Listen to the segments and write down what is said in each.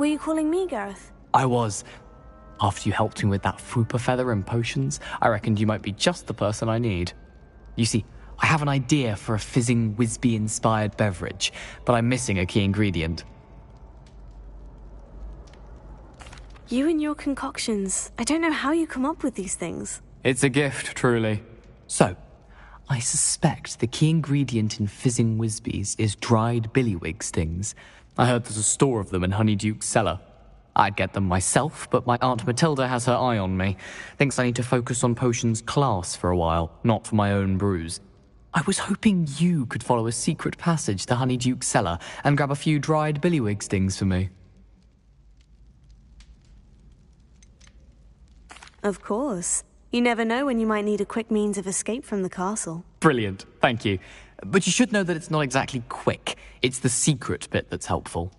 Were you calling me, Gareth? I was. After you helped me with that Fupa feather and potions, I reckoned you might be just the person I need. You see, I have an idea for a fizzing Whizbee-inspired beverage, but I'm missing a key ingredient. You and your concoctions. I don't know how you come up with these things. It's a gift, truly. So, I suspect the key ingredient in fizzing Whizbees is dried billywig stings. I heard there's a store of them in Honeyduke's cellar. I'd get them myself, but my Aunt Matilda has her eye on me. Thinks I need to focus on potions class for a while, not for my own brews. I was hoping you could follow a secret passage to Honeyduke's cellar and grab a few dried billywig stings for me. Of course. You never know when you might need a quick means of escape from the castle. Brilliant, thank you. But you should know that it's not exactly quick. It's the secret bit that's helpful.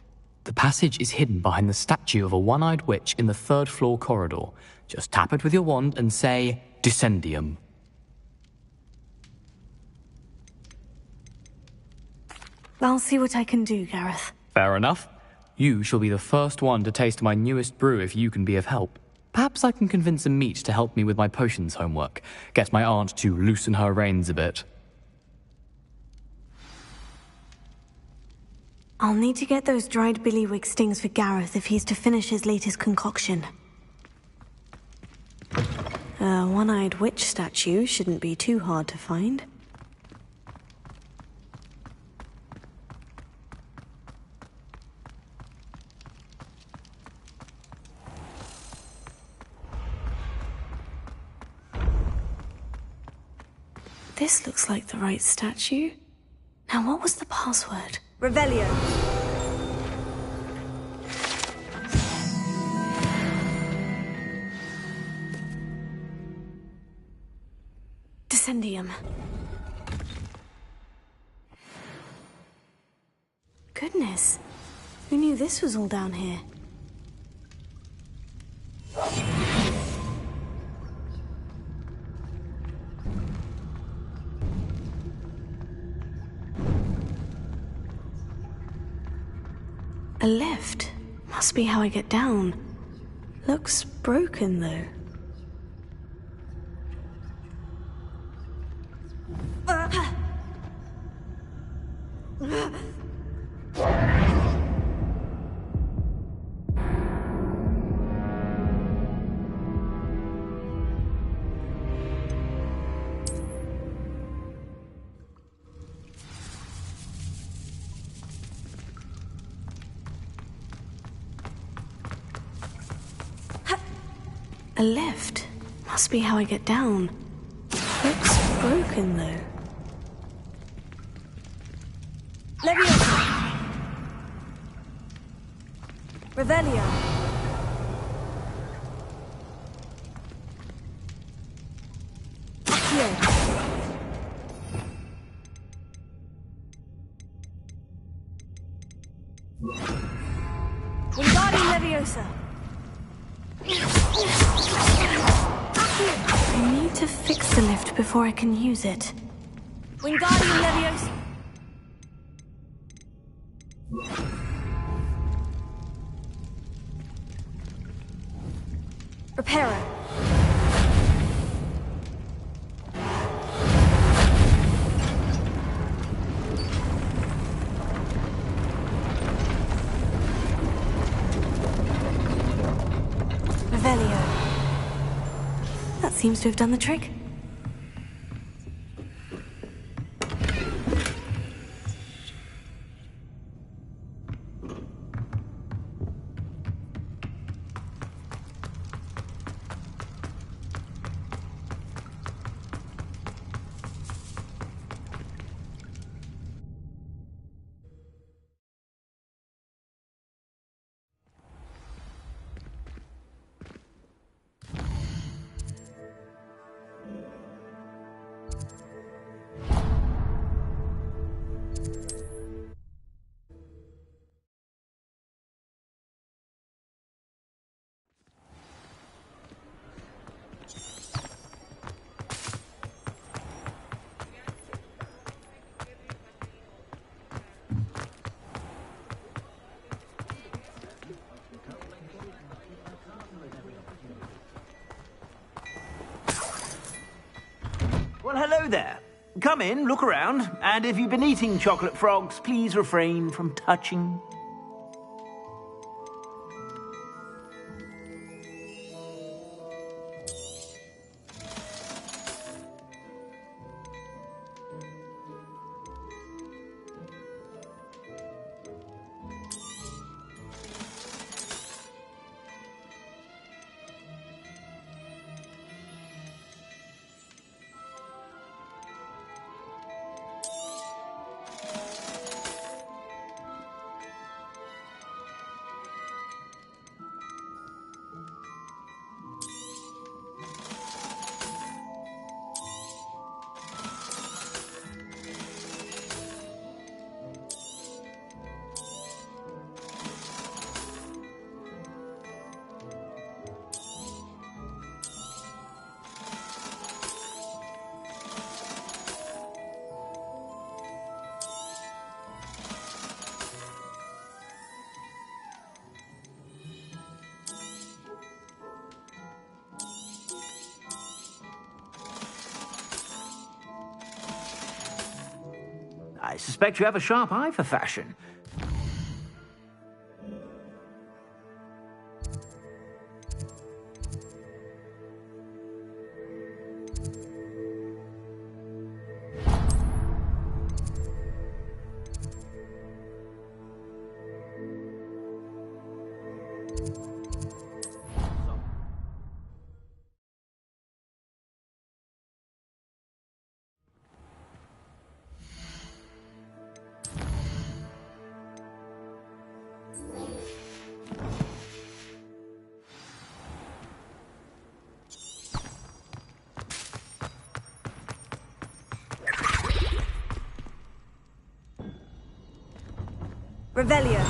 The passage is hidden behind the statue of a one-eyed witch in the third-floor corridor. Just tap it with your wand and say, Descendium. I'll see what I can do, Gareth. Fair enough. You shall be the first one to taste my newest brew if you can be of help. Perhaps I can convince a meat to help me with my potions homework. Get my aunt to loosen her reins a bit. I'll need to get those dried billywig stings for Gareth if he's to finish his latest concoction. A one-eyed witch statue shouldn't be too hard to find. This looks like the right statue. Now, what was the password? Revelio. Descendium. Goodness. Who knew this was all down here? A lift. Must be how I get down. Looks broken, though. A lift. Must be how I get down. Looks broken, though. Leviosa! Revelio! Accio! Wingardium Leviosa! I need to fix the lift before I can use it. Wingardium Leviosa! Reparo. Revelio. That seems to have done the trick. there. Come in, look around, and if you've been eating chocolate frogs, please refrain from touching. I suspect you have a sharp eye for fashion. Revelio.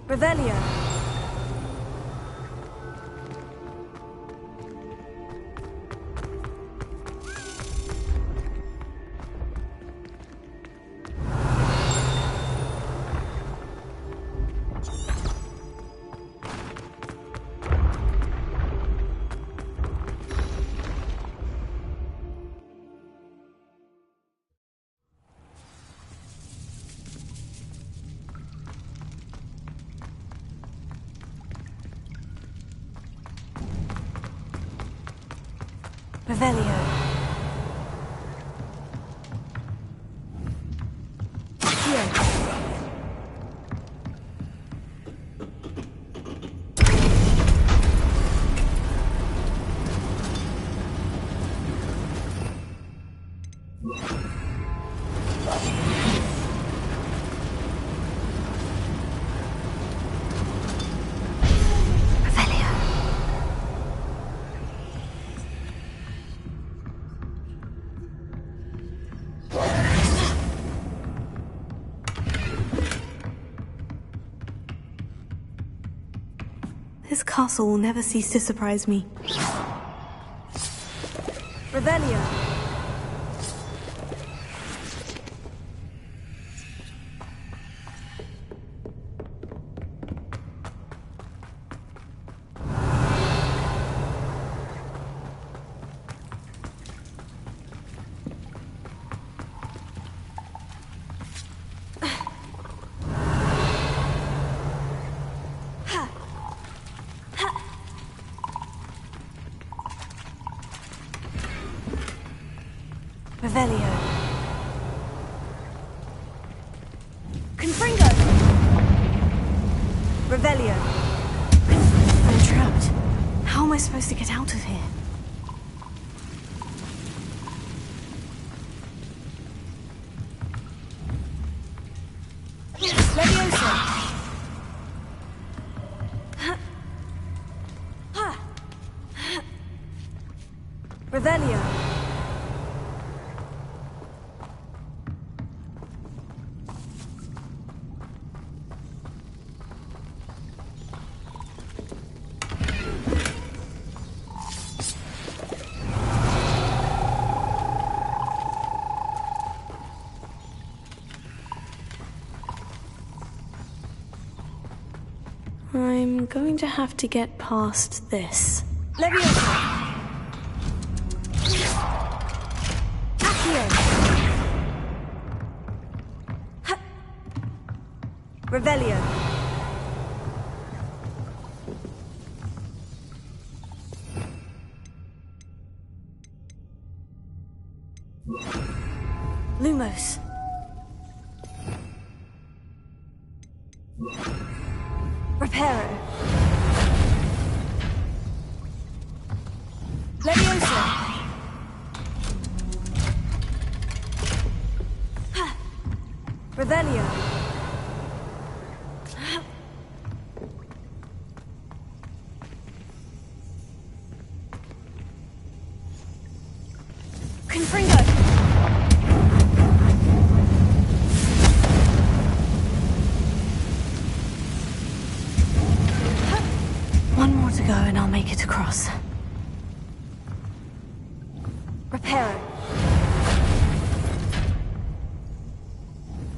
Revelio. Revelio. This castle will never cease to surprise me. Revelio. Revelio. Confringo. Revelio. I'm trapped. How am I supposed to get out of here? Levioso. I'm going to have to get past this. Leviosa! Accio! Ha! Revelio! Lumos! Reparo! Leviosa! Ha! Revelio! Confringo! One more to go and I'll make it across. Reparo!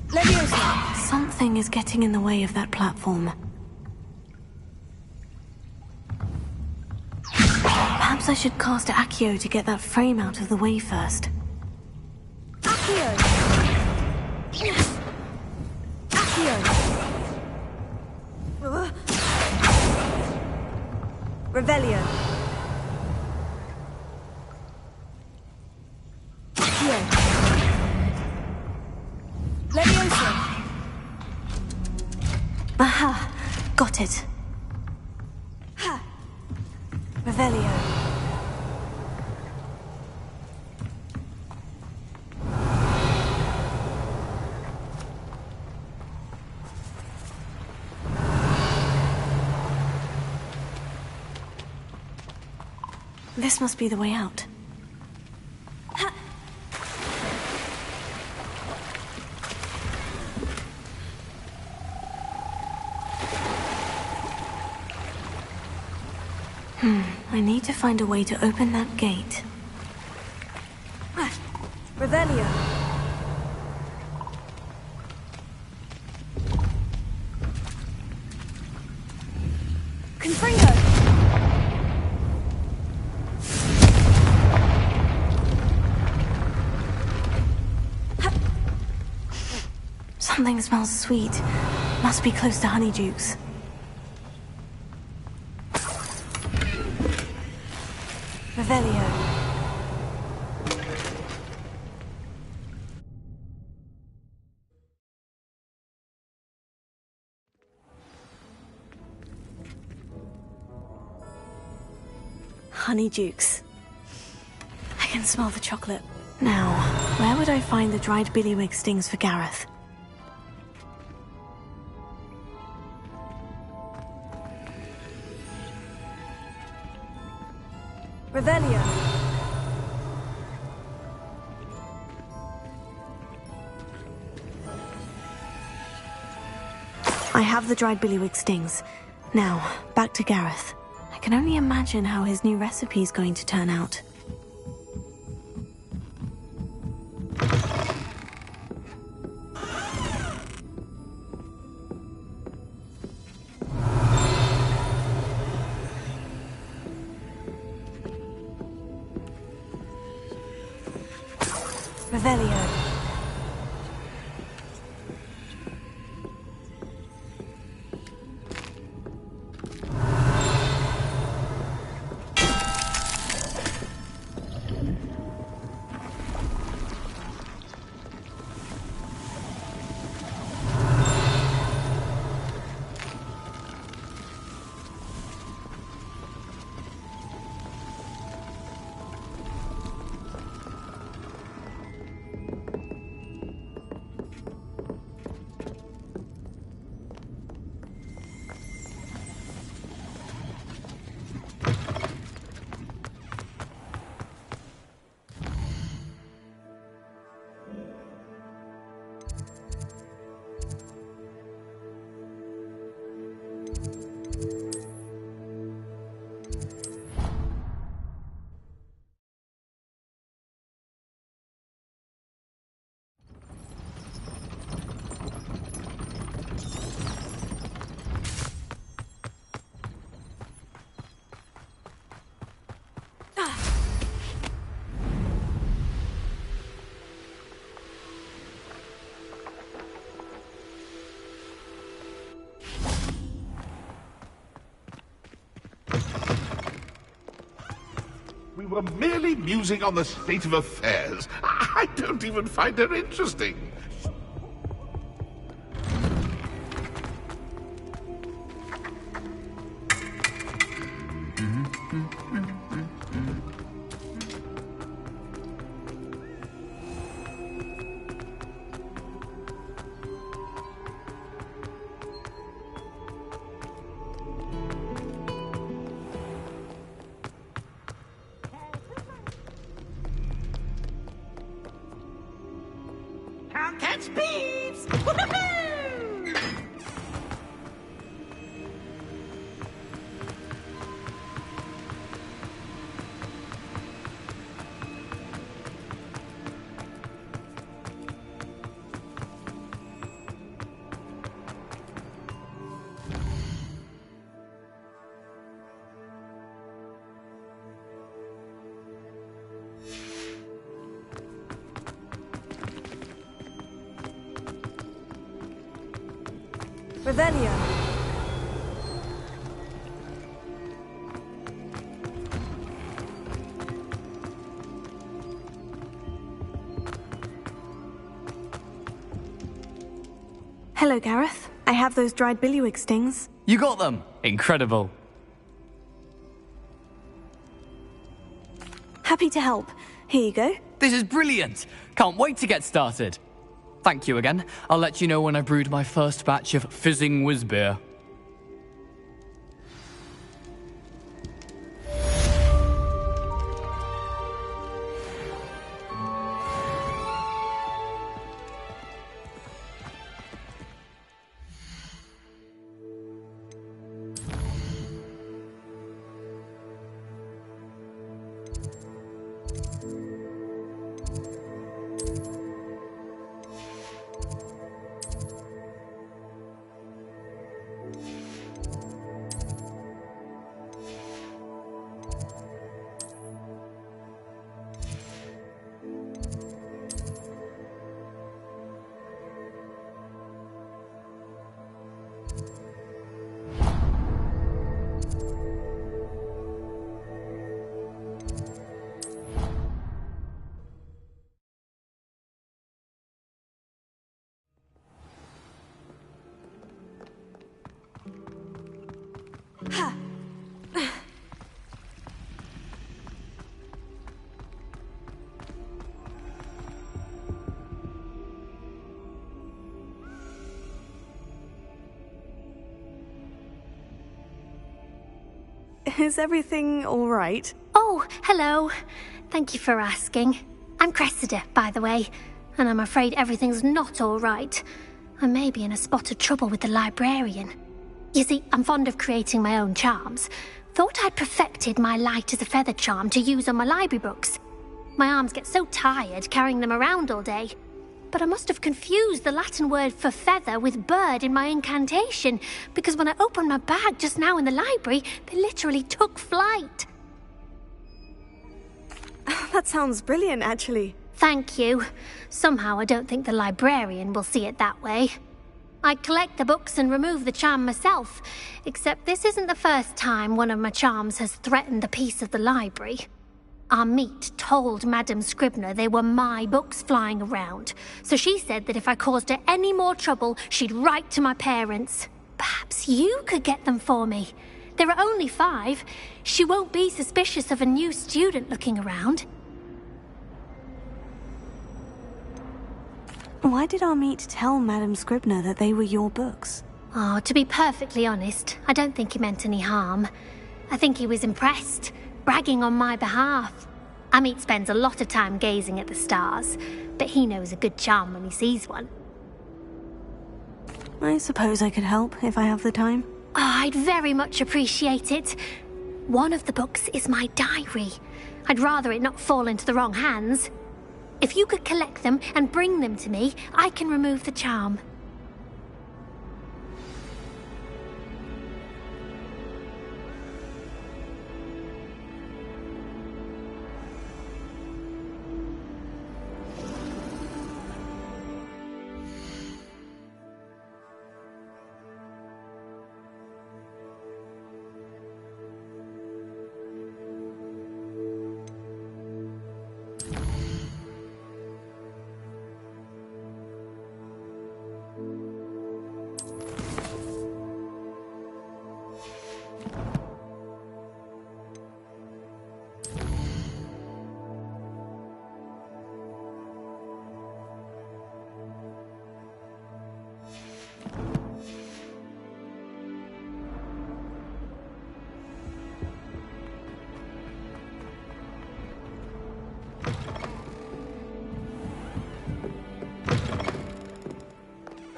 Leviosa! Something is getting in the way of that platform. Perhaps I should cast Accio to get that frame out of the way first. Accio! Accio! Revelio! Accio! Leviosa! Aha! Got it. Ha! Revelio! This must be the way out. I need to find a way to open that gate. Revelio! Confringo! Something smells sweet. Must be close to Honeydukes. Revelio! Honeydukes. I can smell the chocolate. Now, where would I find the dried billywig stings for Gareth? Revelio! I have the dried billywig stings. Now, back to Gareth. I can only imagine how his new recipe's going to turn out. Revelio! were merely musing on the state of affairs. I don't even find her interesting. Can't catch thieves! Revelio. Hello, Gareth. I have those dried billywig stings. You got them! Incredible. Happy to help. Here you go. This is brilliant! Can't wait to get started. Thank you again. I'll let you know when I brewed my first batch of fizzing whiz beer. Is everything all right? Oh, hello. Thank you for asking. I'm Cressida, by the way, and I'm afraid everything's not all right. I may be in a spot of trouble with the librarian. You see, I'm fond of creating my own charms. Thought I'd perfected my light as a feather charm to use on my library books. My arms get so tired carrying them around all day. But I must have confused the Latin word for feather with bird in my incantation, because when I opened my bag just now in the library, they literally took flight. That sounds brilliant, actually. Thank you. Somehow I don't think the librarian will see it that way. I collect the books and remove the charm myself, except this isn't the first time one of my charms has threatened the peace of the library. Our meet told Madame Scribner they were my books flying around, so she said that if I caused her any more trouble, she'd write to my parents. Perhaps you could get them for me. There are only 5. She won't be suspicious of a new student looking around. Why did our meet tell Madame Scribner that they were your books? Oh, to be perfectly honest, I don't think he meant any harm. I think he was impressed, bragging on my behalf. Amit spends a lot of time gazing at the stars, but he knows a good charm when he sees one. I suppose I could help if I have the time. Oh, I'd very much appreciate it. One of the books is my diary. I'd rather it not fall into the wrong hands. If you could collect them and bring them to me, I can remove the charm.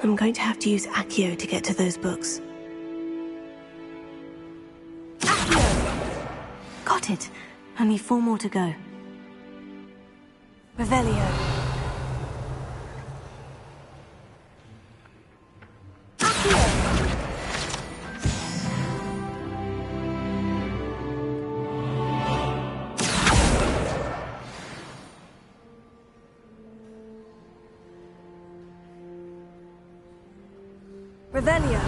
I'm going to have to use Accio to get to those books. Accio! Got it. Only 4 more to go. Revelio. Accio! Revelio.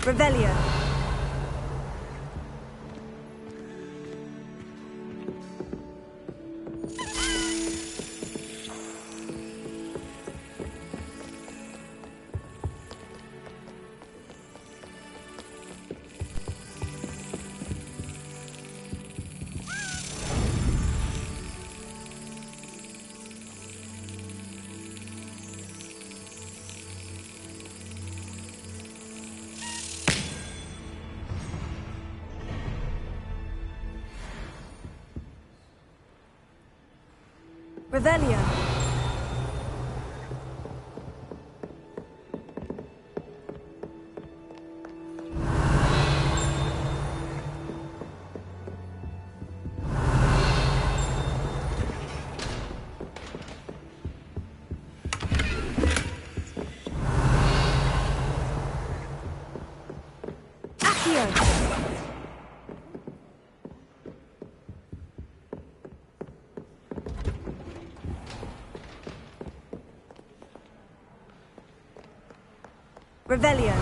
Revelio. Revelio. Accio. Revelio.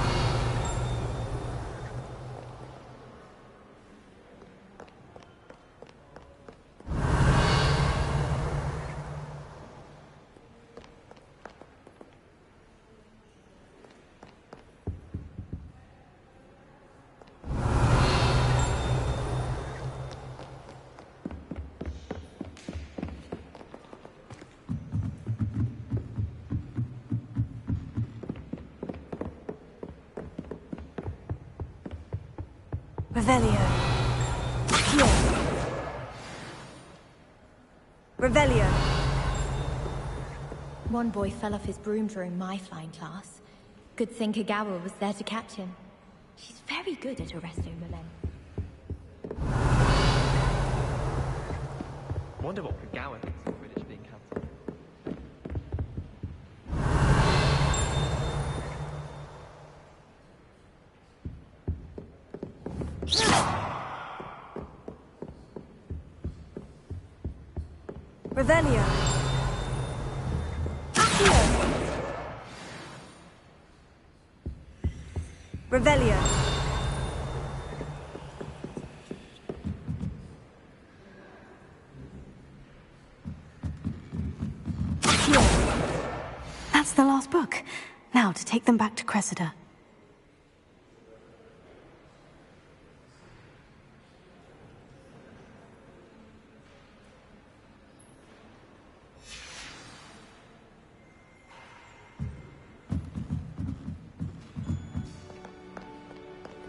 Revelio. Accio. Revelio. One boy fell off his broom during my flying class. Good thing Kagawa was there to catch him. She's very good at arresto molen. Wonder what Kagawa thinks of Quidditch being cancelled. Revelio. Accio. Revelio. Accio. That's the last book. Now to take them back to Cressida.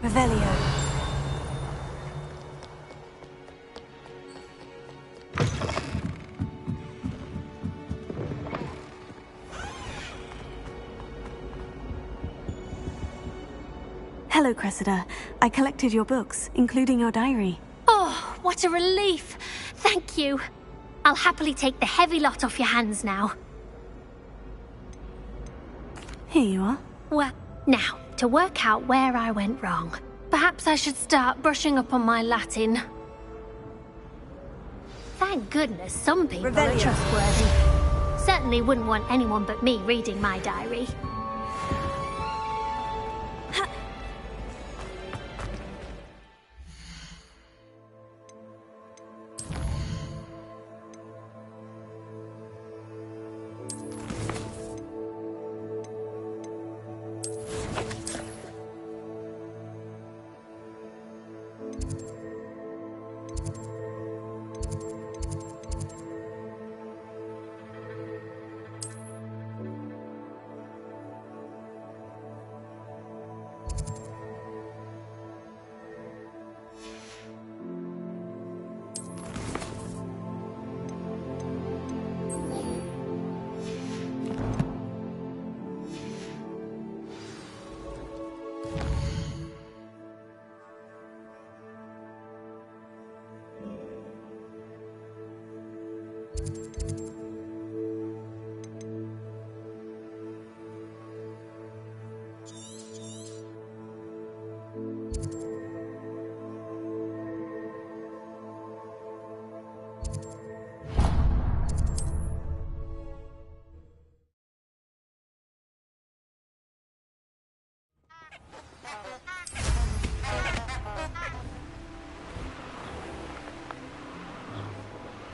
Revelio. Hello, Cressida. I collected your books, including your diary. Oh, what a relief. Thank you. I'll happily take the heavy lot off your hands now. Here you are. Well, now, to work out where I went wrong. Perhaps I should start brushing up on my Latin. Thank goodness some people are trustworthy. Certainly wouldn't want anyone but me reading my diary.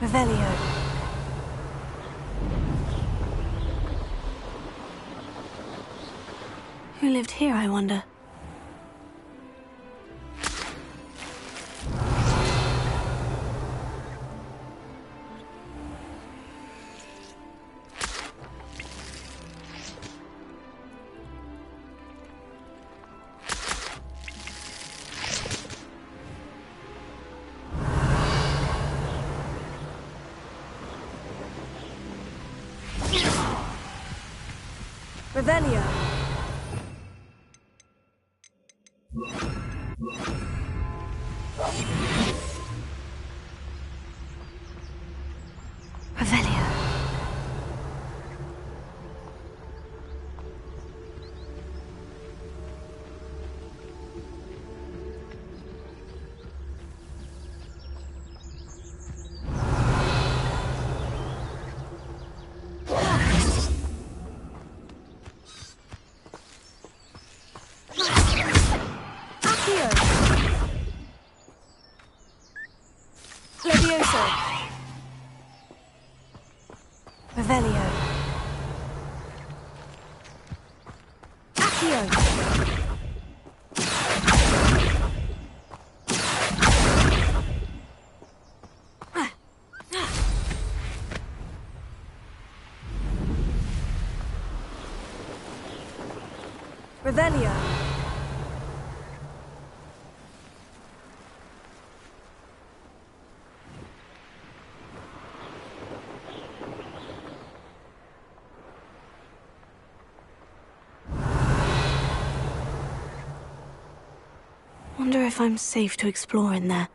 Revelio. Who lived here, I wonder? Revelio. Revelio. Levioso. Revelio. Accio. Revelio. Wonder if I'm safe to explore in there.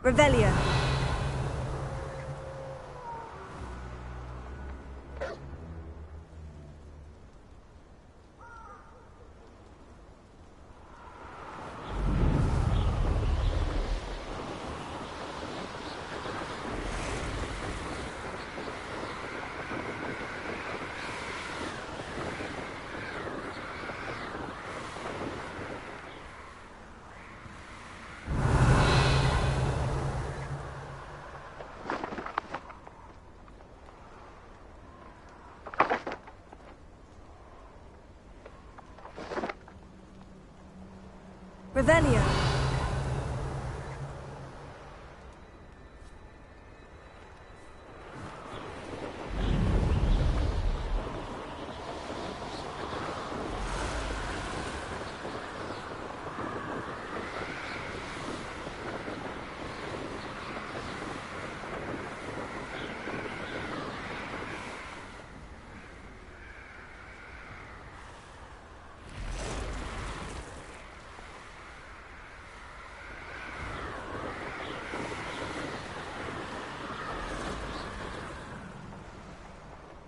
Revelio. Revelio.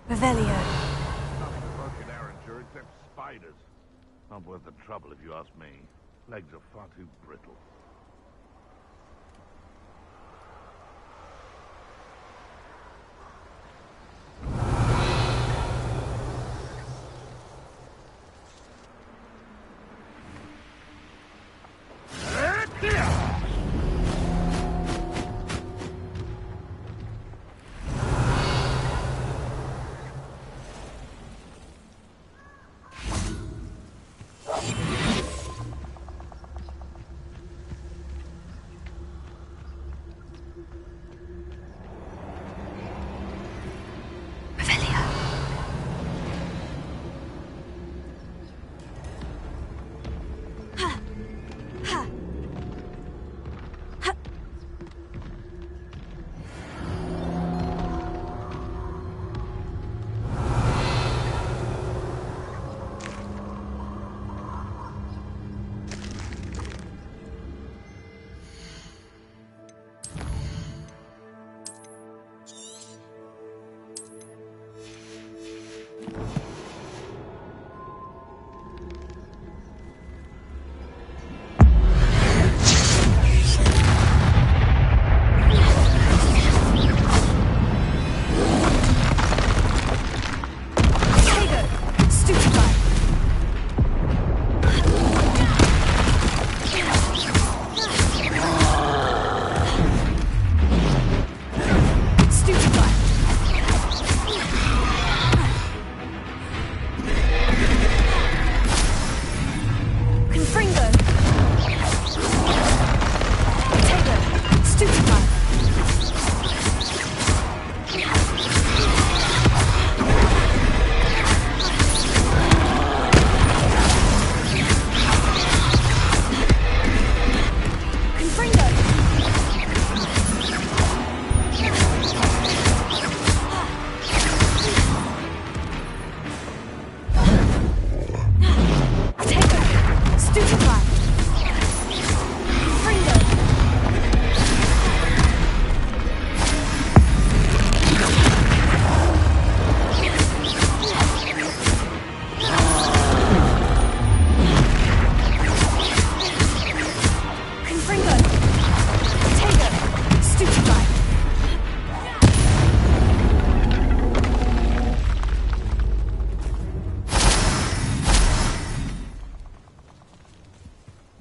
Revelio. Nothing to work in Arranger except spiders. Not worth the trouble if you ask me. Legs are far too brittle.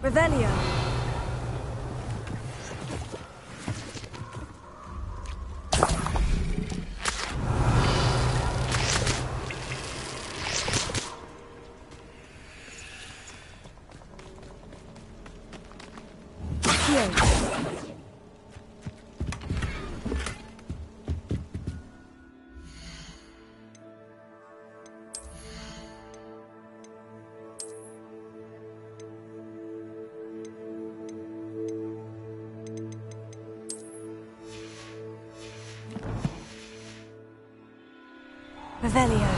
Revelio. Revelio.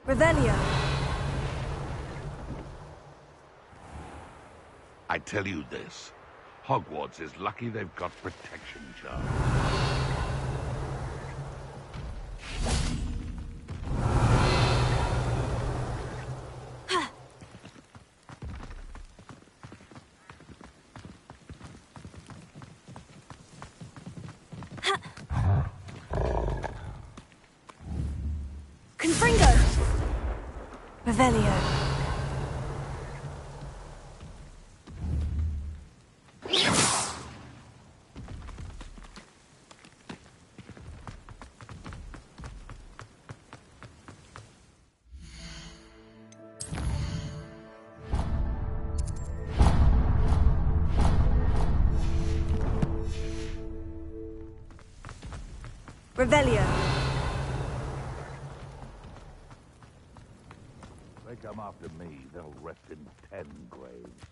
Revelio. I tell you this. Hogwarts is lucky they've got protection charms. Confringo. Revelio. Revelio. They come after me, they'll rest in 10 graves.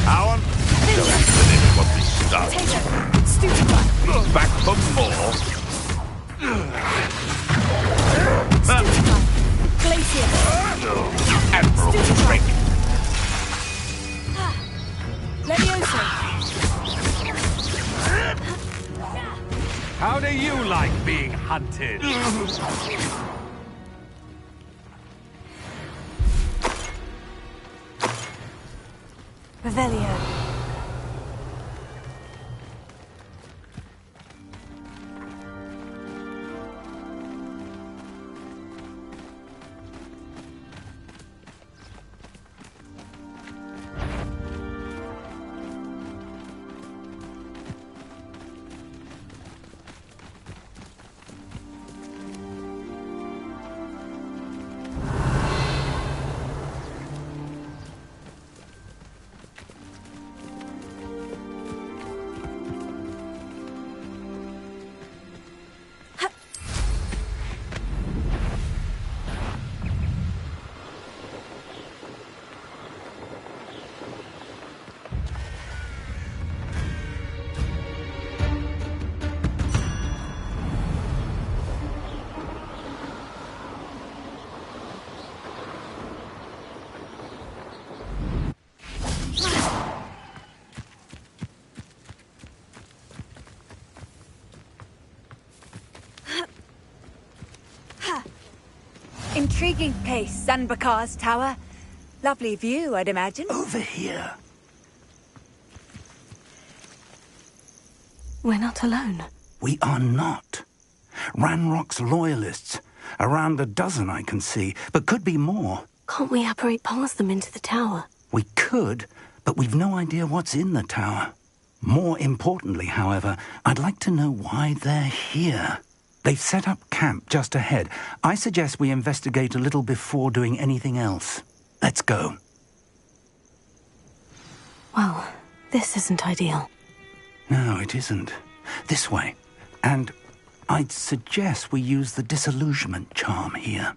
Alan, don't finish what we started. He's back for more. Glacier. Admirable trick. Levioso. How do you like being hunted? Revelio. Intriguing place, Sanbakar's tower. Lovely view, I'd imagine. Over here. We're not alone. We are not. Ranrock's loyalists. Around a dozen I can see, but could be more. Can't we apparate past them into the tower? We could, but we've no idea what's in the tower. More importantly, however, I'd like to know why they're here. They've set up camp just ahead. I suggest we investigate a little before doing anything else. Let's go. Well, this isn't ideal. No, it isn't. This way. And I'd suggest we use the disillusionment charm here.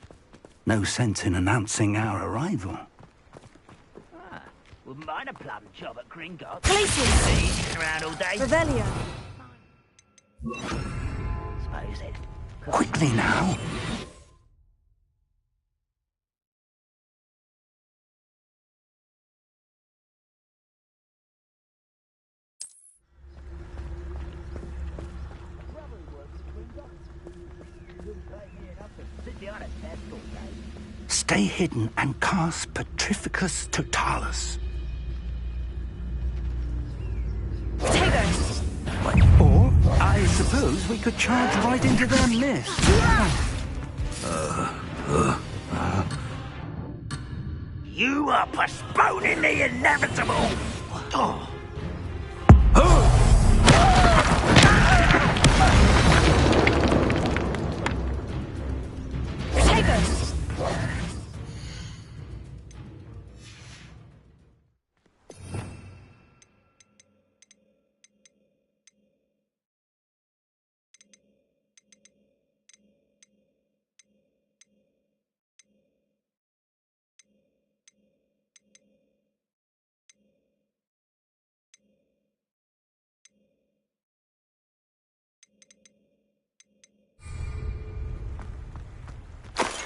No sense in announcing our arrival. Wouldn't mind a plum job at Gringotts. Places! Eating around all day. Revelio. Suppose it. Quickly now. Stay hidden and cast Petrificus Totalis. Potatoes! Or, I suppose we could charge right into their mist. You are postponing the inevitable. Potatoes!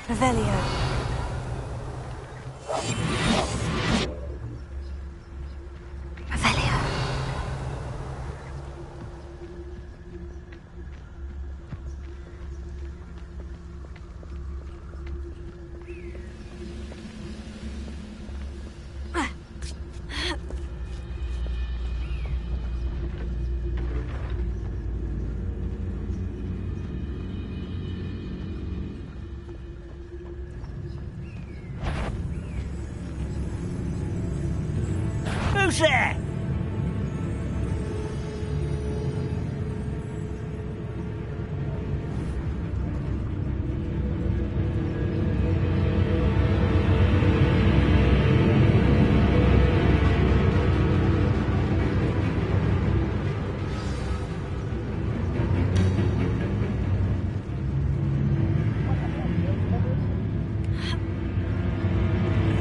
Revelio. Revelio. Who's there?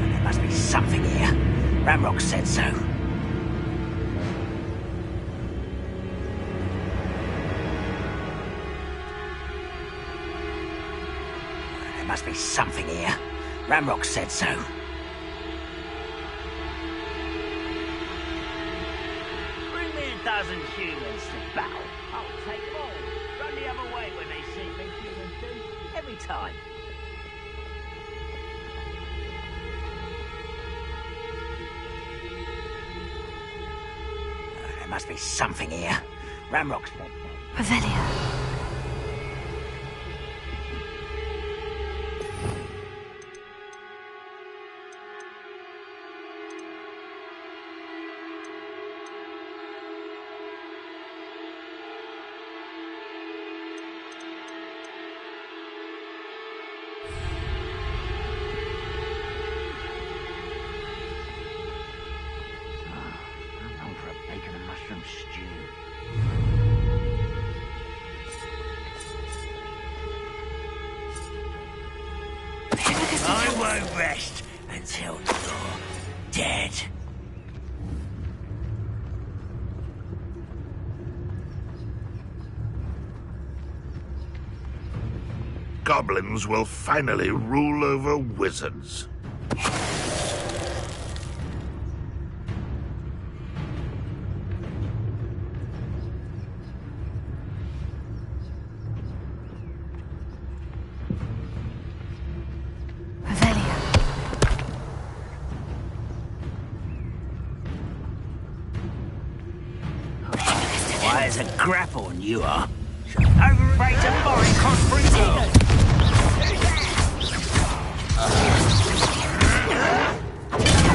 There must be something here. Ramrock said so. There must be something here. Ramrock said so. Bring me a dozen humans to battle. I'll take them all. Run the other way when they see me humans do. Every time. There must be something here. Ramrock said so. Revelio. I won't rest until you're dead. Goblins will finally rule over wizards. Why, there's a grapple and you are. Overrate a foreign cross-breeding.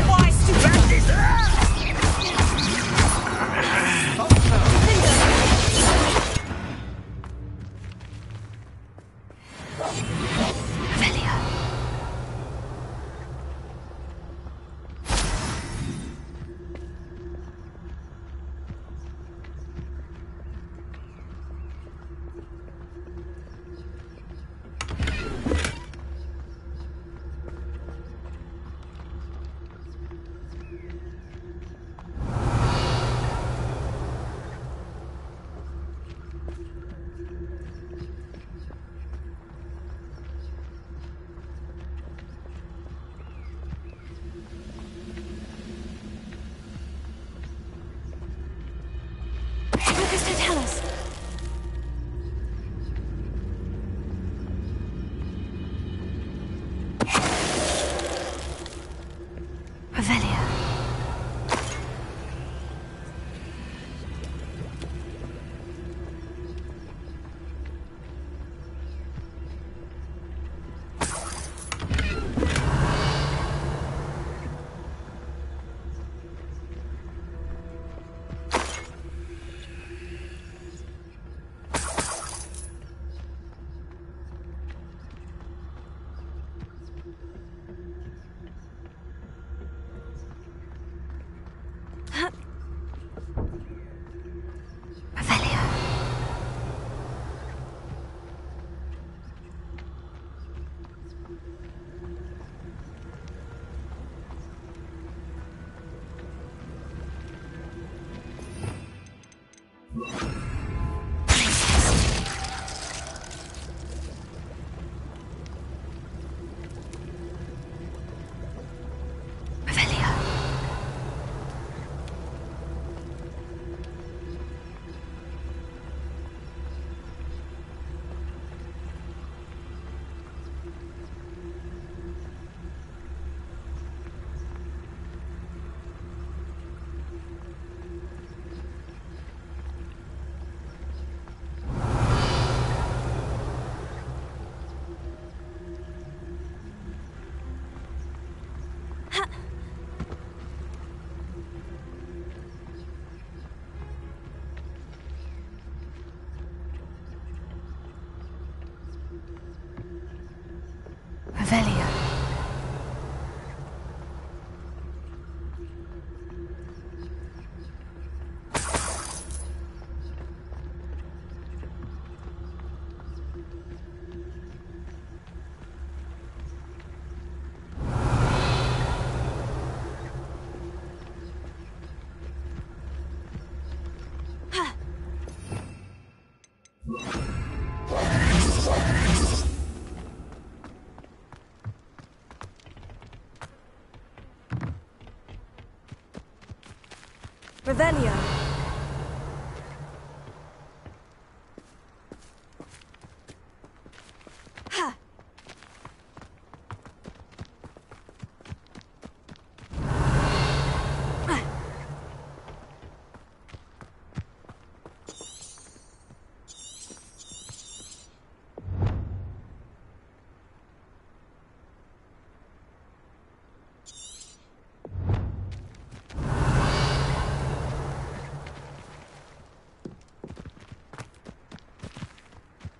Why, stupid? Revelio. Ha!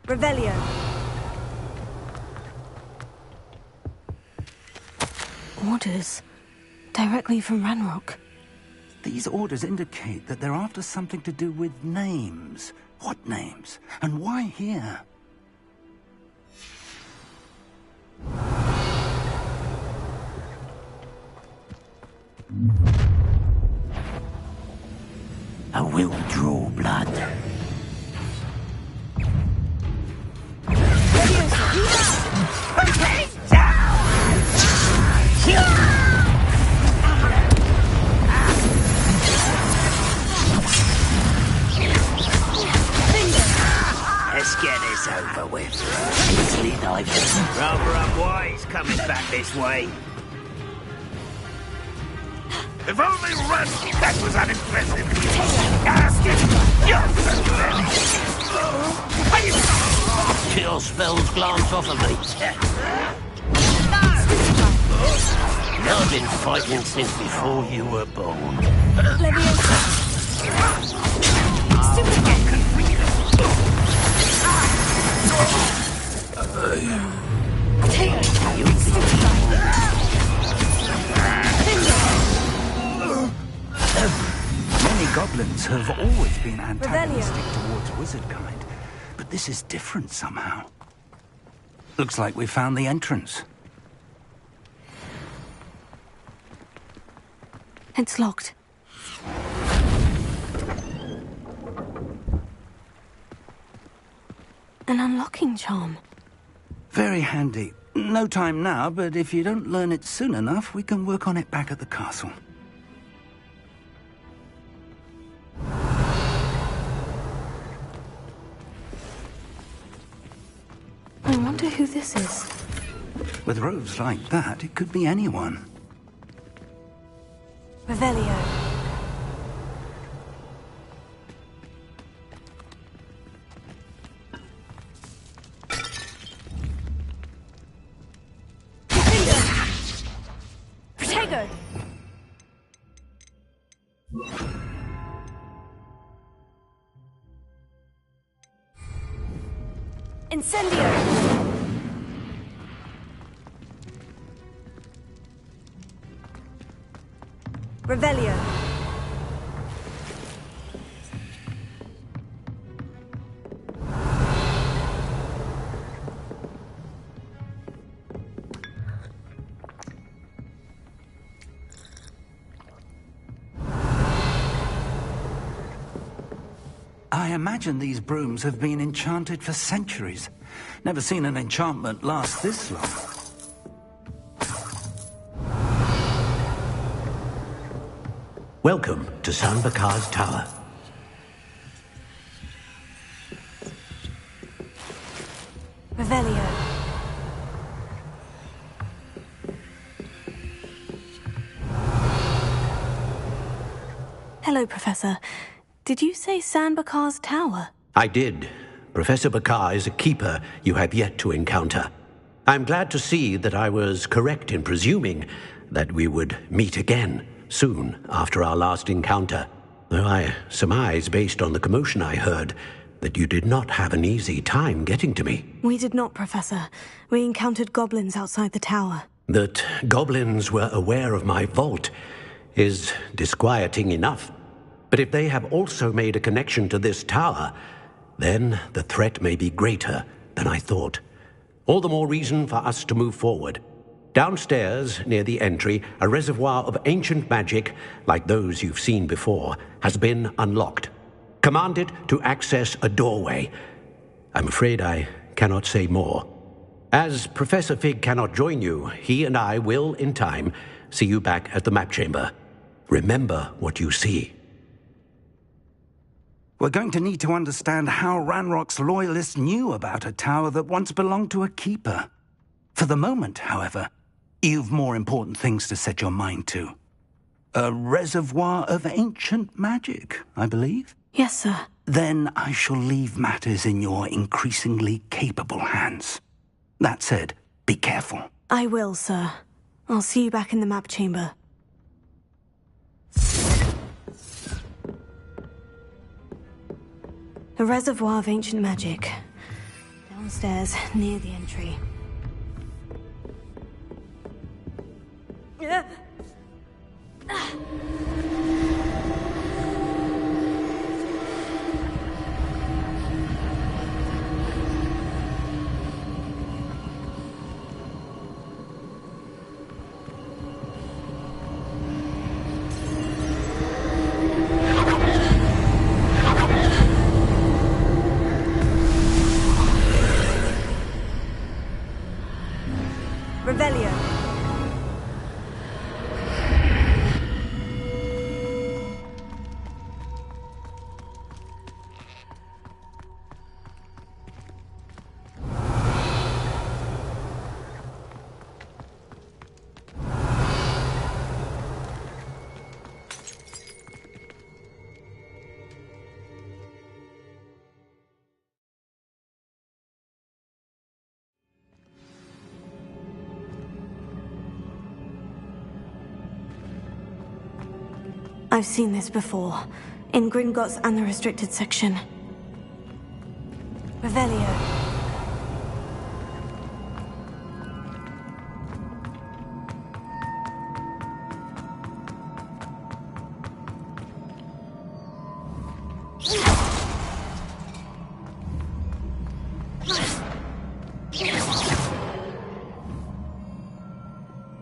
Revelio. Orders. Directly from Ranrock. These orders indicate that they're after something to do with names. What names? And why here? I will draw blood. Let's get this over with. Easily knife. Rather unwise coming back this way. If only that was unimpressive. Ask it. Kill spells glance off of me. I've been fighting since before you were born. Many goblins have always been antagonistic towards wizard kind, but this is different somehow. Looks like we found the entrance. It's locked. An unlocking charm. Very handy. No time now, but if you don't learn it soon enough, we can work on it back at the castle. I wonder who this is. With robes like that, it could be anyone. Revelio. Protego. Incendio. Revelio. I imagine these brooms have been enchanted for centuries. Never seen an enchantment last this long. Welcome to San Bakar's Tower. Revelio. Hello, Professor. Did you say San Bakar's Tower? I did. Professor Bakar is a keeper you have yet to encounter. I'm glad to see that I was correct in presuming that we would meet again soon after our last encounter, though I surmise, based on the commotion I heard, that you did not have an easy time getting to me. We did not, Professor. We encountered goblins outside the tower. That goblins were aware of my vault is disquieting enough. But if they have also made a connection to this tower, then the threat may be greater than I thought. All the more reason for us to move forward. Downstairs, near the entry, a reservoir of ancient magic, like those you've seen before, has been unlocked. Command it to access a doorway. I'm afraid I cannot say more. As Professor Fig cannot join you, he and I will, in time, see you back at the map chamber. Remember what you see. We're going to need to understand how Ranrock's loyalists knew about a tower that once belonged to a keeper. For the moment, however, you've more important things to set your mind to. A reservoir of ancient magic, I believe? Yes, sir. Then I shall leave matters in your increasingly capable hands. That said, be careful. I will, sir. I'll see you back in the map chamber. A reservoir of ancient magic. Downstairs, near the entry. Revelio. I've seen this before, in Gringotts and the restricted section. Revelio.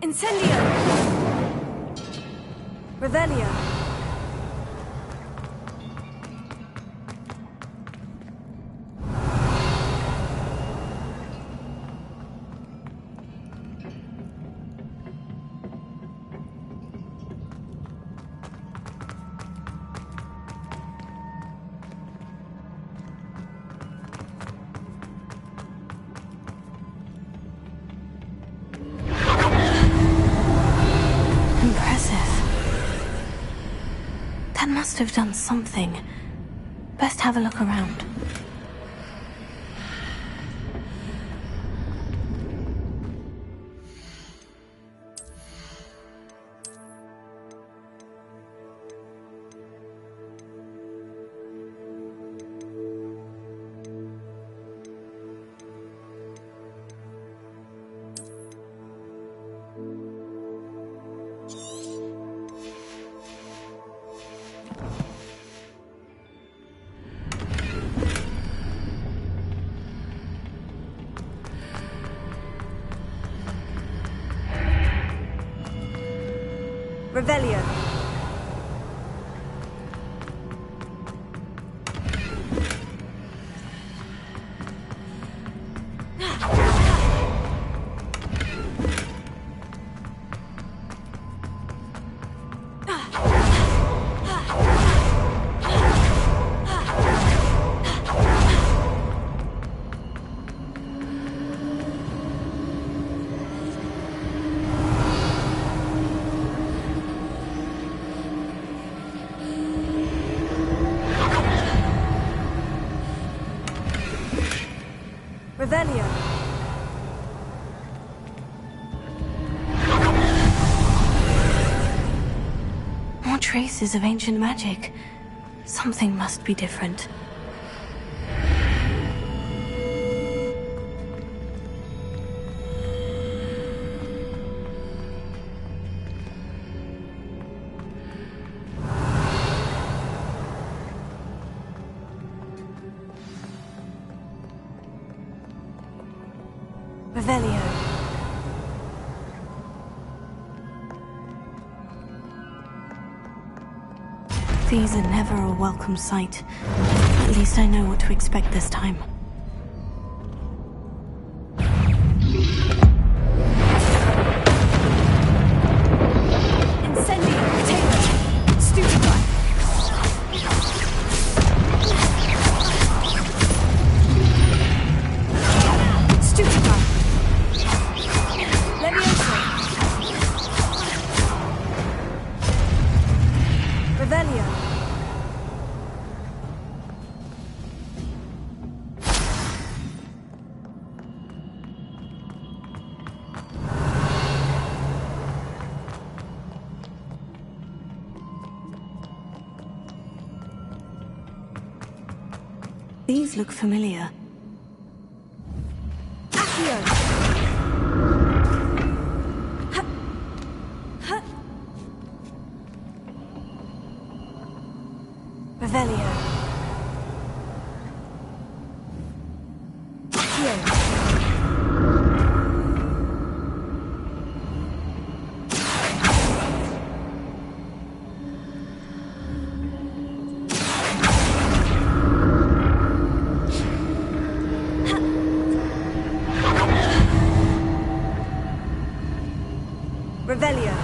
Incendio! Revelio. Must have done something. Best have a look around. Revelio. Revelio. More traces of ancient magic. Something must be different. Revelio. These are never a welcome sight. At least I know what to expect this time. Incendio, Taylor, Stupefy. These look familiar. Revelio. Revelio.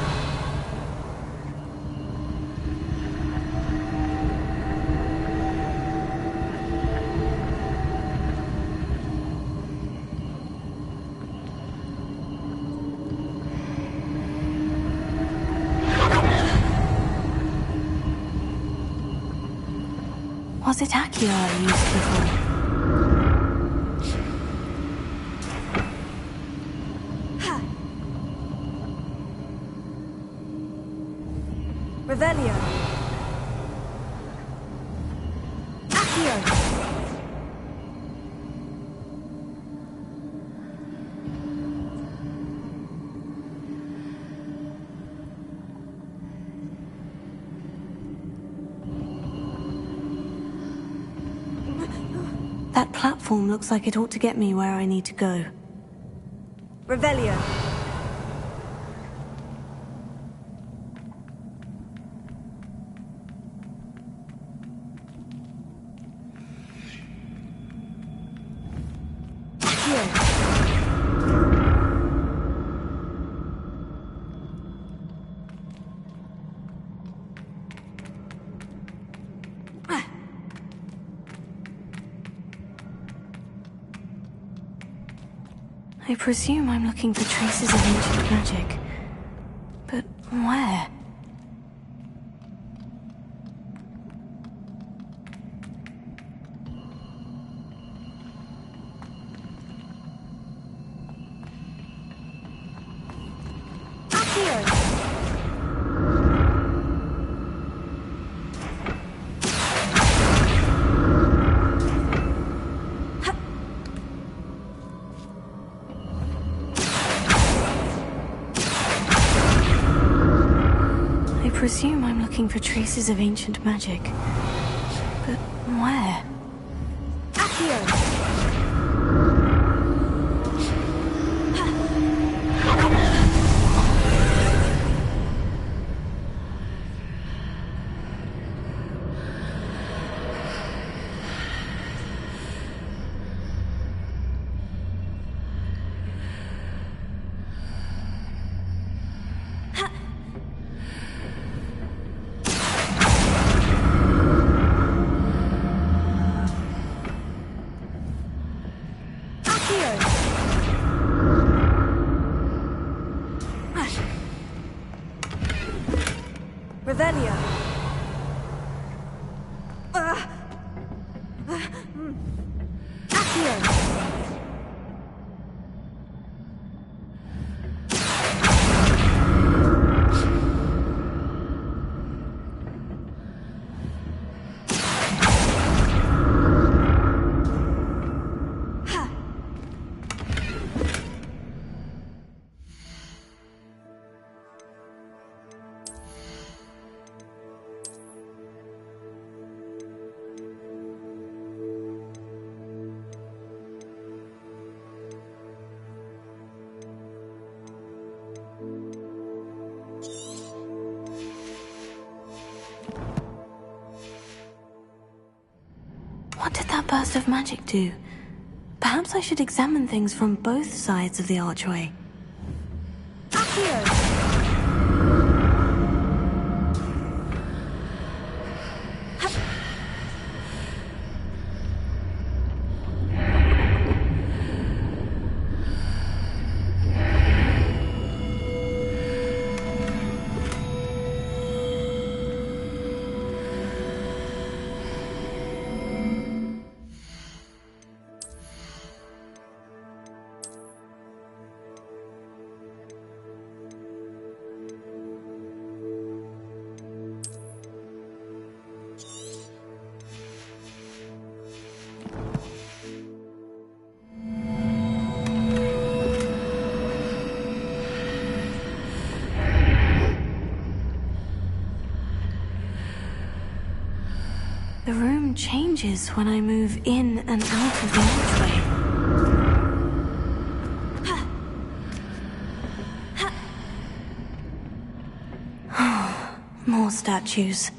Was it Accio I used before? Revelio. Accio. That platform looks like it ought to get me where I need to go. Revelio. I presume I'm looking for traces of ancient magic. But where? I presume I'm looking for traces of ancient magic. But where? Revelio. Accio. What did that burst of magic do? Perhaps I should examine things from both sides of the archway. Accio. The room changes when I move in and out of the archway. More statues.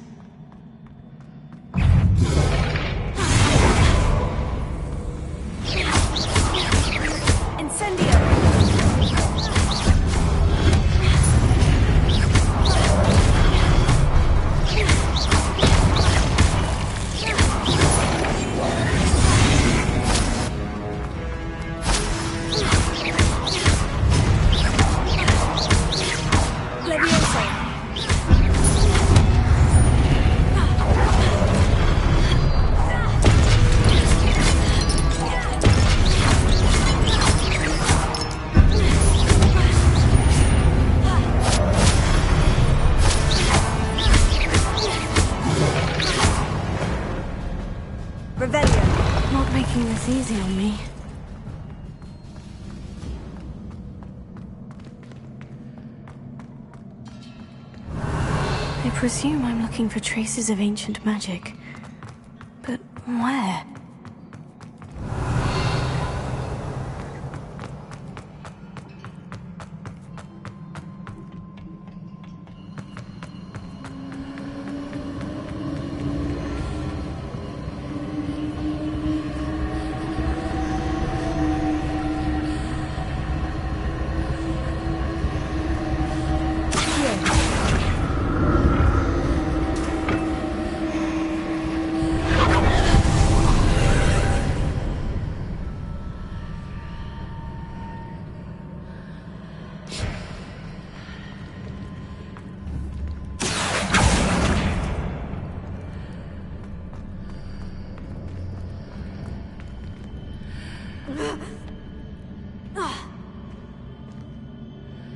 Not making this easy on me. I presume I'm looking for traces of ancient magic. But where?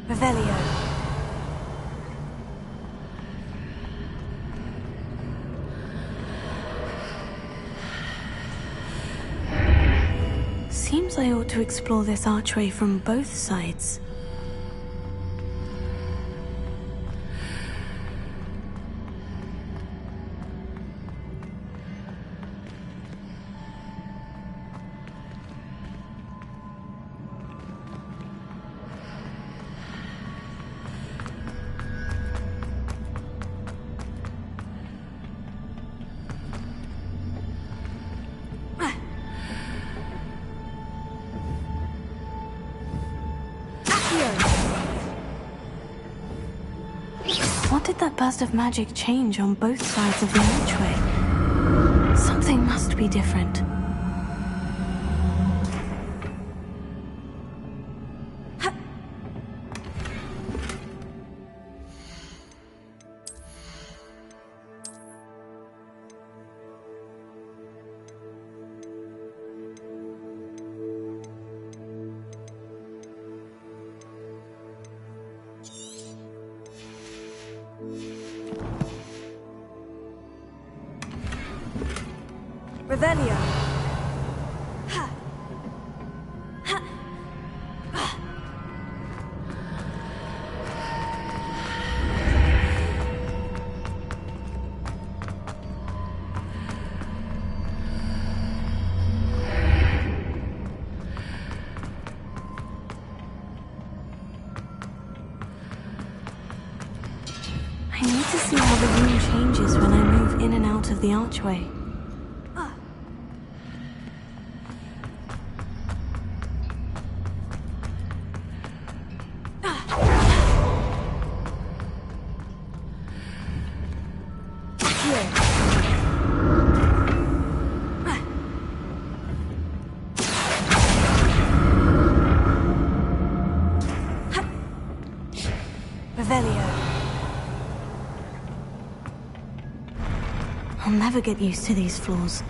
Revelio. Seems I ought to explore this archway from both sides. What did that burst of magic change on both sides of the archway? Something must be different. Revelio. I need to see how the room changes when I move in and out of the archway. I'll never get used to these floors.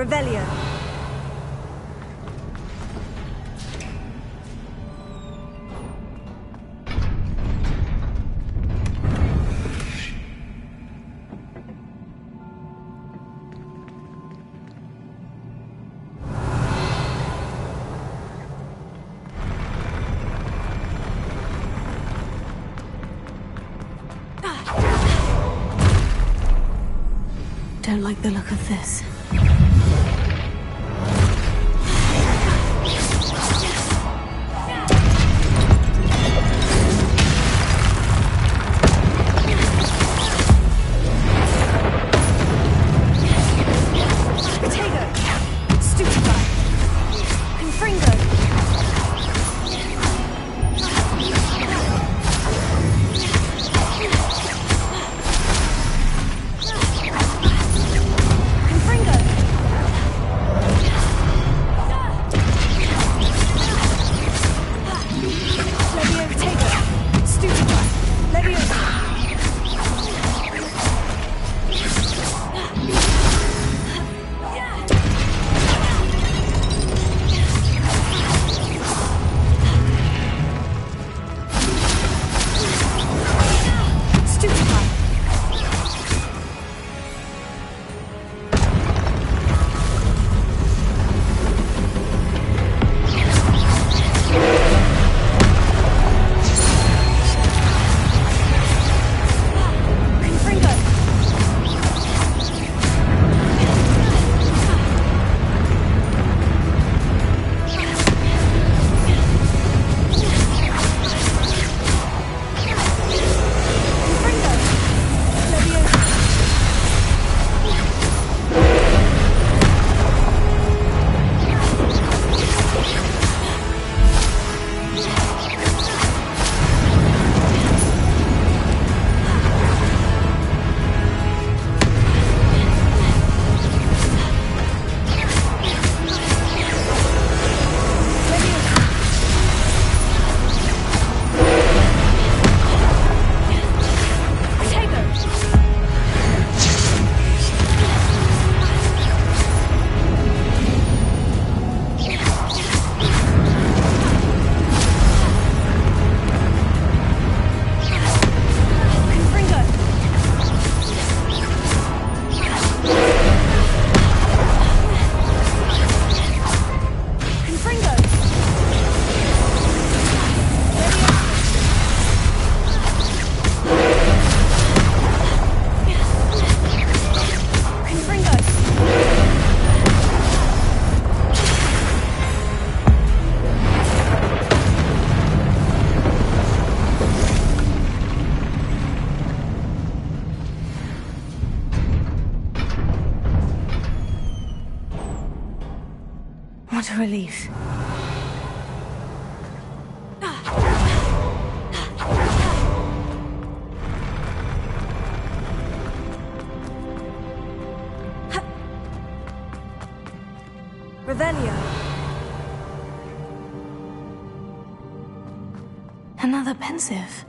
Revelio. Don't like the look of this. What a relief. Revelio. Another pensive.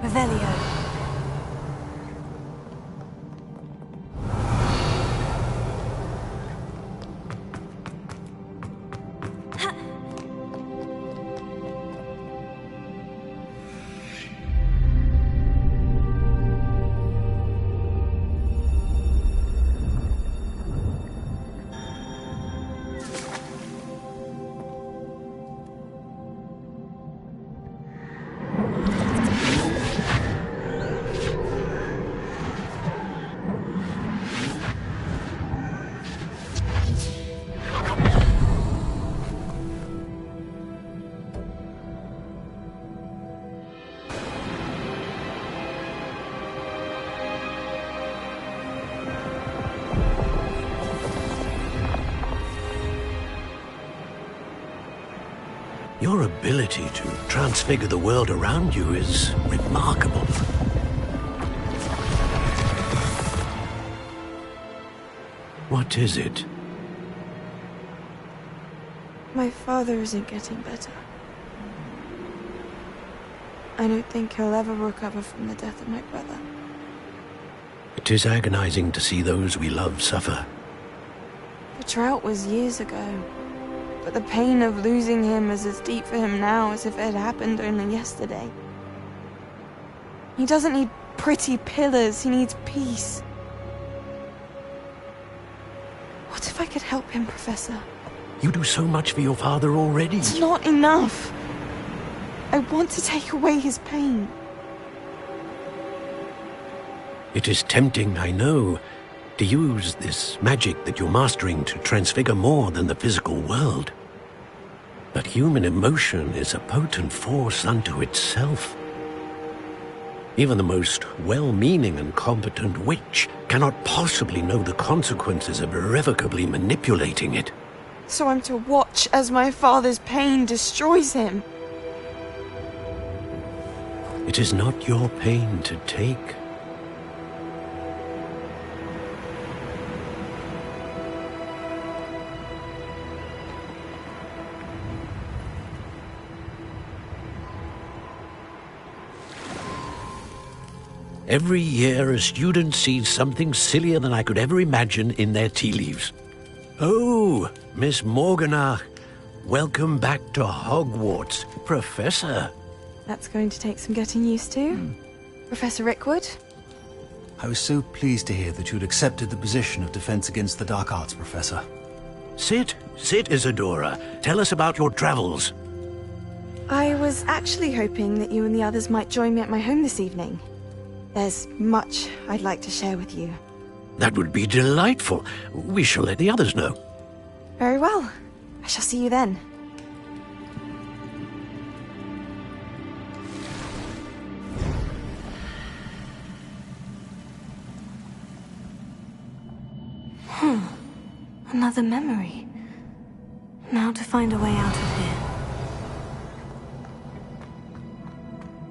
Revelio. Your ability to transfigure the world around you is remarkable. What is it? My father isn't getting better. I don't think he'll ever recover from the death of my brother. It is agonizing to see those we love suffer. The drought was years ago, but the pain of losing him is as deep for him now as if it had happened only yesterday. He doesn't need pretty pillars, he needs peace. What if I could help him, Professor? You do so much for your father already. It's not enough. I want to take away his pain. It is tempting, I know, to use this magic that you're mastering to transfigure more than the physical world. But human emotion is a potent force unto itself. Even the most well-meaning and competent witch cannot possibly know the consequences of irrevocably manipulating it. So I'm to watch as my father's pain destroys him. It is not your pain to take. Every year, a student sees something sillier than I could ever imagine in their tea leaves. Oh, Miss Morganach, welcome back to Hogwarts, Professor. That's going to take some getting used to. Professor Rickwood? I was so pleased to hear that you'd accepted the position of Defense Against the Dark Arts, Professor. Sit, Isadora. Tell us about your travels. I was actually hoping that you and the others might join me at my home this evening. There's much I'd like to share with you. That would be delightful. We shall let the others know. Very well. I shall see you then. Another memory. Now to find a way out of here.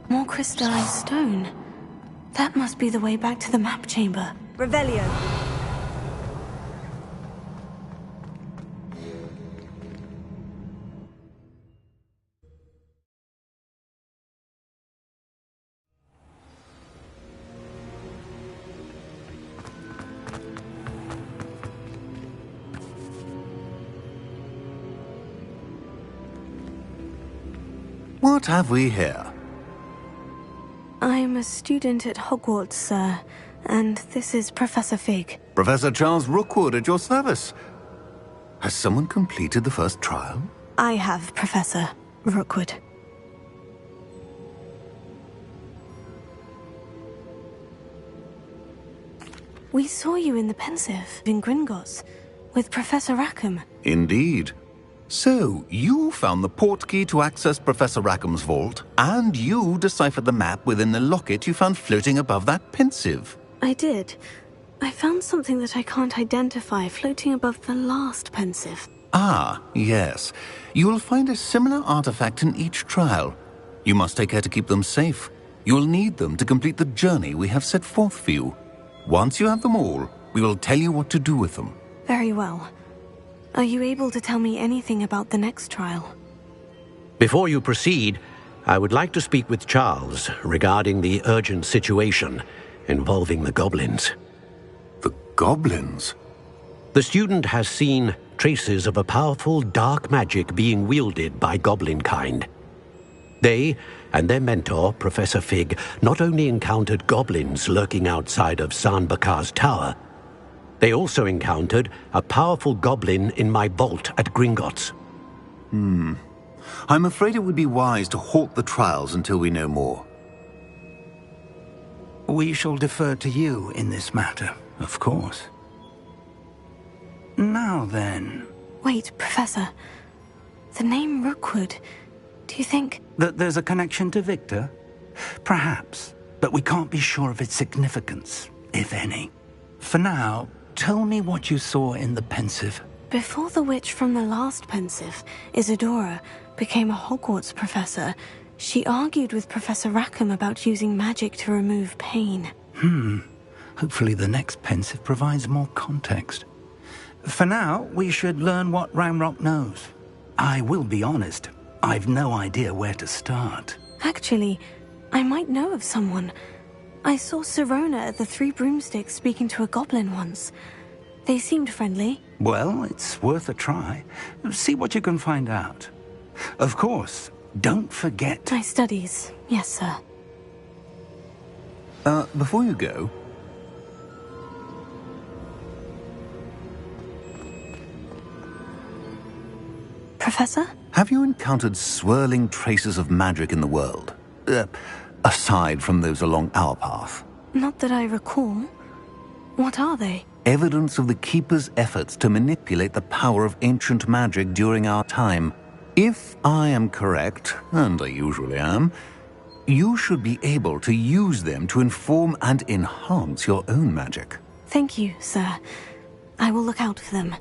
More crystallized stone. That must be the way back to the map chamber. Revelio. What have we here? I'm a student at Hogwarts, sir, and this is Professor Fig. Professor Charles Rookwood at your service. Has someone completed the first trial? I have, Professor Rookwood. We saw you in the Pensive in Gringotts with Professor Rackham. Indeed. So, you found the portkey to access Professor Rackham's vault, and you deciphered the map within the locket you found floating above that Pensive. I did. I found something that I can't identify floating above the last Pensive. Ah, yes. You will find a similar artifact in each trial. You must take care to keep them safe. You will need them to complete the journey we have set forth for you. Once you have them all, we will tell you what to do with them. Very well. Are you able to tell me anything about the next trial? Before you proceed, I would like to speak with Charles regarding the urgent situation involving the goblins. The goblins? The student has seen traces of a powerful dark magic being wielded by goblin kind. They and their mentor, Professor Fig, not only encountered goblins lurking outside of San Bakar's tower, they also encountered a powerful goblin in my vault at Gringotts. I'm afraid it would be wise to halt the trials until we know more. We shall defer to you in this matter, of course. Now then... Wait, Professor. The name Rookwood. Do you think... that there's a connection to Victor? Perhaps, but we can't be sure of its significance, if any. For now, tell me what you saw in the Pensive. Before the witch from the last pensive, Isadora, became a Hogwarts professor, she argued with Professor Rackham about using magic to remove pain. Hopefully the next pensive provides more context. For now, we should learn what Ramrock knows. I will be honest, I've no idea where to start. Actually, I might know of someone. I saw Sirona at the Three Broomsticks speaking to a goblin once. They seemed friendly. Well, it's worth a try. See what you can find out. Of course, don't forget... My studies, yes, sir. Before you go... Professor? Have you encountered swirling traces of magic in the world? Aside from those along our path? Not that I recall. What are they? Evidence of the Keeper's efforts to manipulate the power of ancient magic during our time. If I am correct, and I usually am, you should be able to use them to inform and enhance your own magic. Thank you, sir. I will look out for them.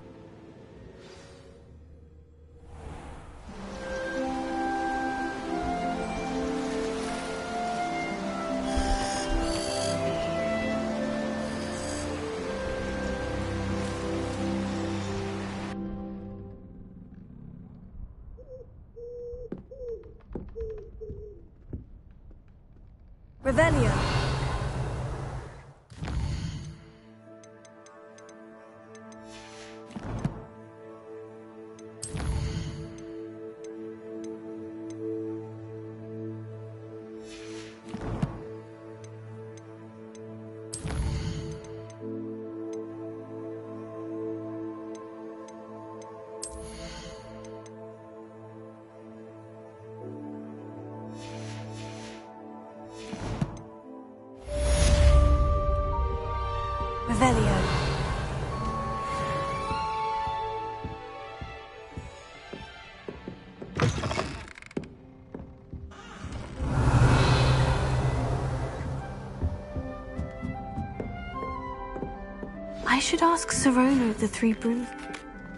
Revelio. Revelio. I should ask Sirona of the Three Brooms.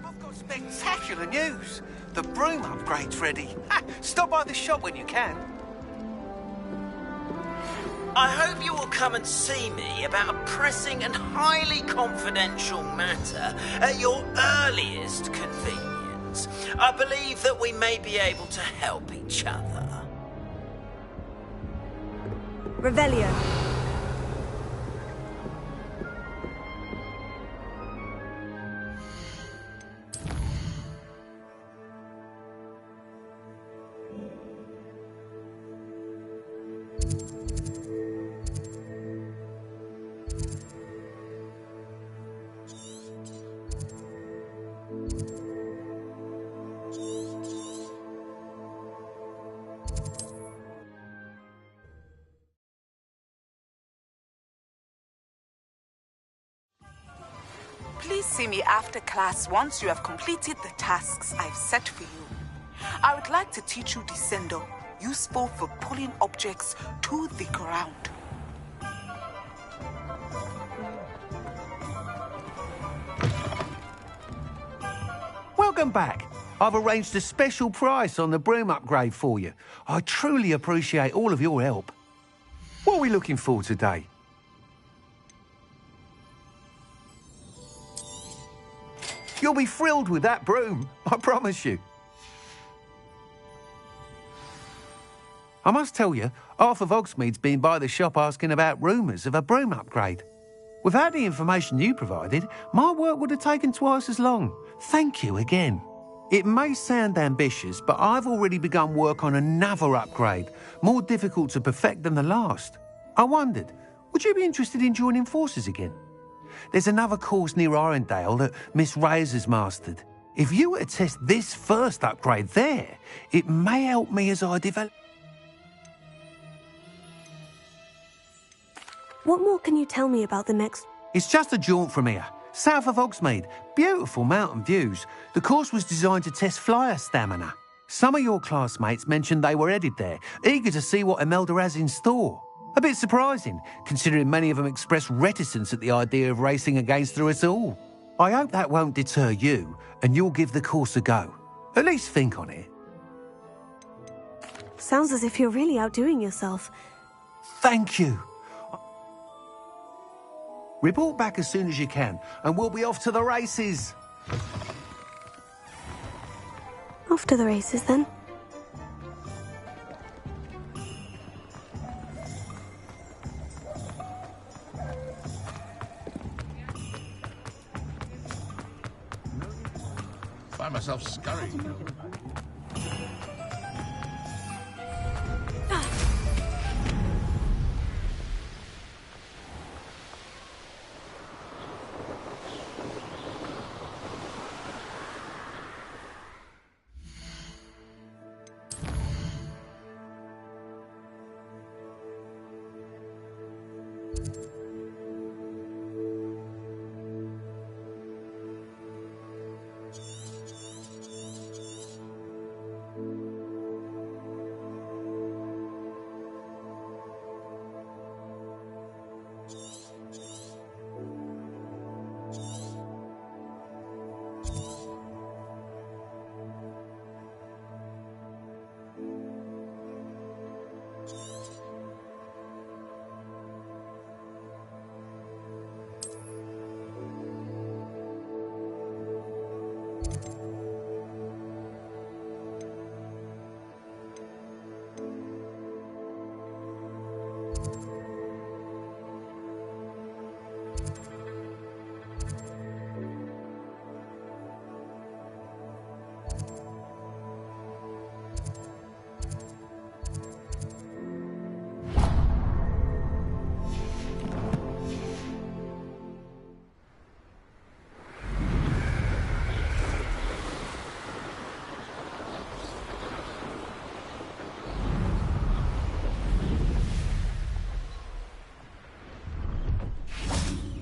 I've got spectacular news. The broom upgrade's ready. Ha! Stop by the shop when you can. I hope you will come and see me about a pressing and highly confidential matter at your earliest convenience. I believe that we may be able to help each other. Revelio. Please see me after class once you have completed the tasks I've set for you. I would like to teach you Descendo, useful for pulling objects to the ground. Welcome back. I've arranged a special price on the broom upgrade for you. I truly appreciate all of your help. What are we looking for today? You'll be thrilled with that broom, I promise you. I must tell you, half of Hogsmeade's been by the shop asking about rumours of a broom upgrade. Without the information you provided, my work would have taken twice as long. Thank you again. It may sound ambitious, but I've already begun work on another upgrade, more difficult to perfect than the last. I wondered, would you be interested in joining forces again? There's another course near Arendelle that Miss Reyes has mastered. If you were to test this first upgrade there, it may help me as I develop... What more can you tell me about the next... It's just a jaunt from here, south of Hogsmeade. Beautiful mountain views. The course was designed to test flyer stamina. Some of your classmates mentioned they were headed there, eager to see what Imelda has in store. A bit surprising, considering many of them expressed reticence at the idea of racing against her at all. I hope that won't deter you, and you'll give the course a go. At least think on it. Sounds as if you're really outdoing yourself. Thank you. Report back as soon as you can, and we'll be off to the races. Off to the races, then. Find myself scurrying.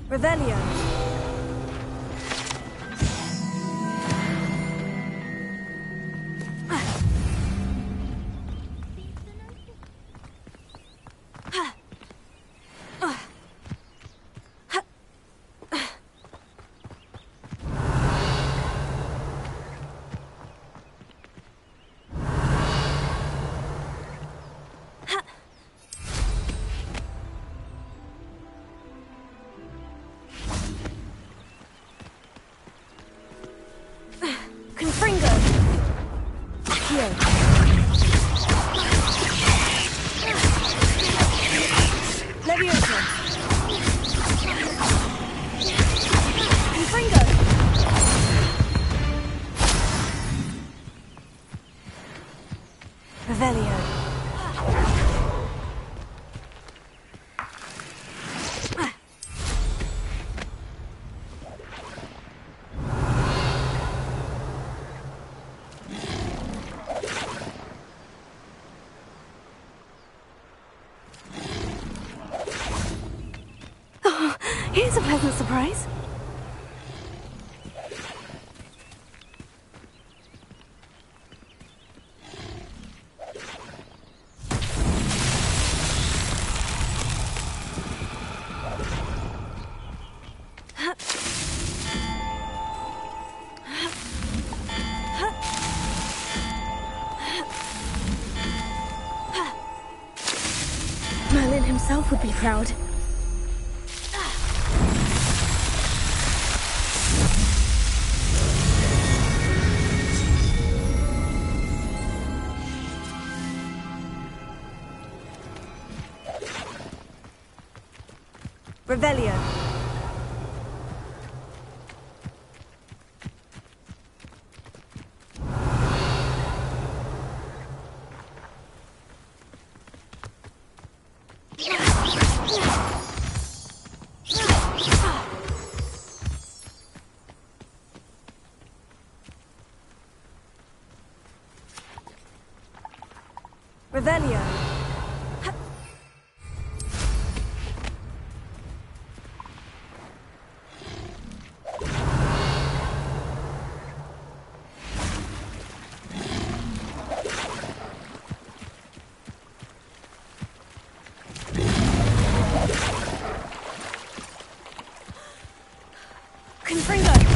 Revelio. Here's a pleasant surprise. Merlin himself would be proud. Revelio. Revelio. Confringo!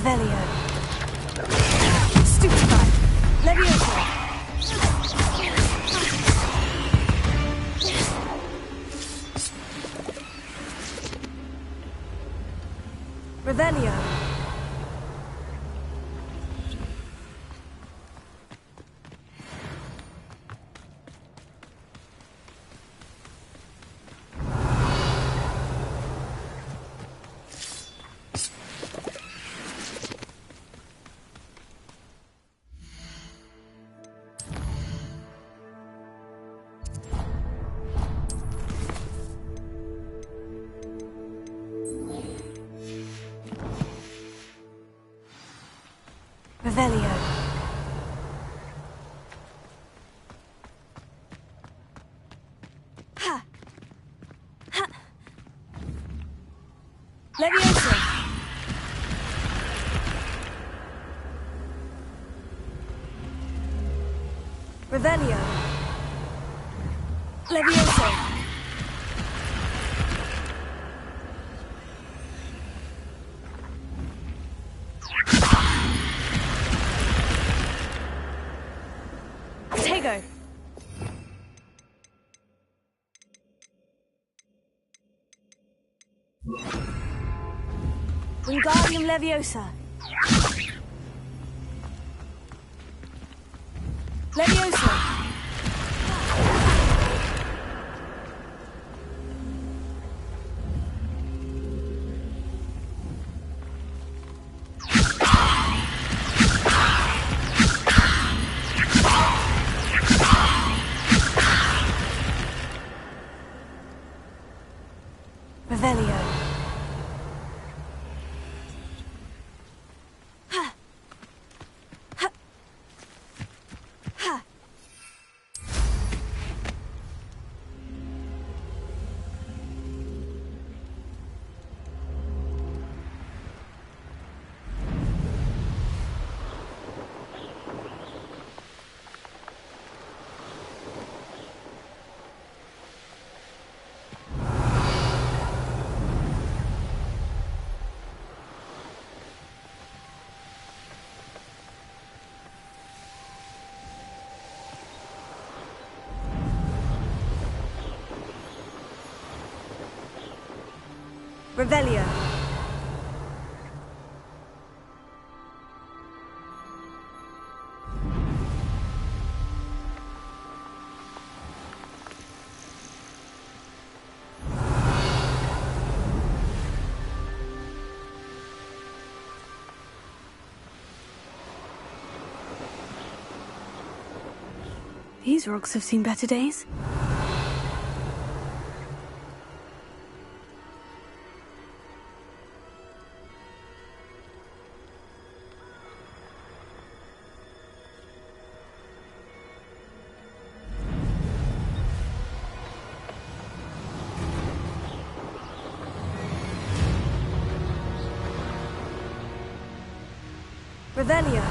Revelio. Stupefy. Leviosa. Revelio. Revelio. Ha! Ha! Leviosa! Revelio. Leviosa. Tego. Wingardium Leviosa. Leviosa. Revelio. Ha. Ha. Ha. Revelio. These rocks have seen better days. Revelio.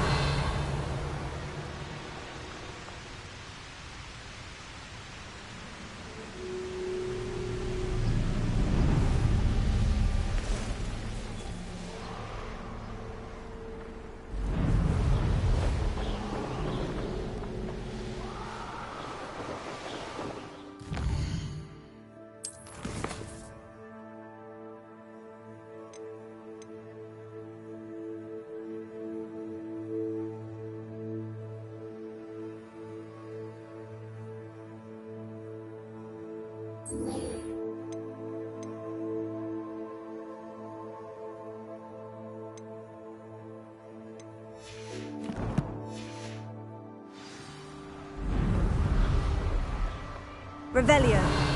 Revelio.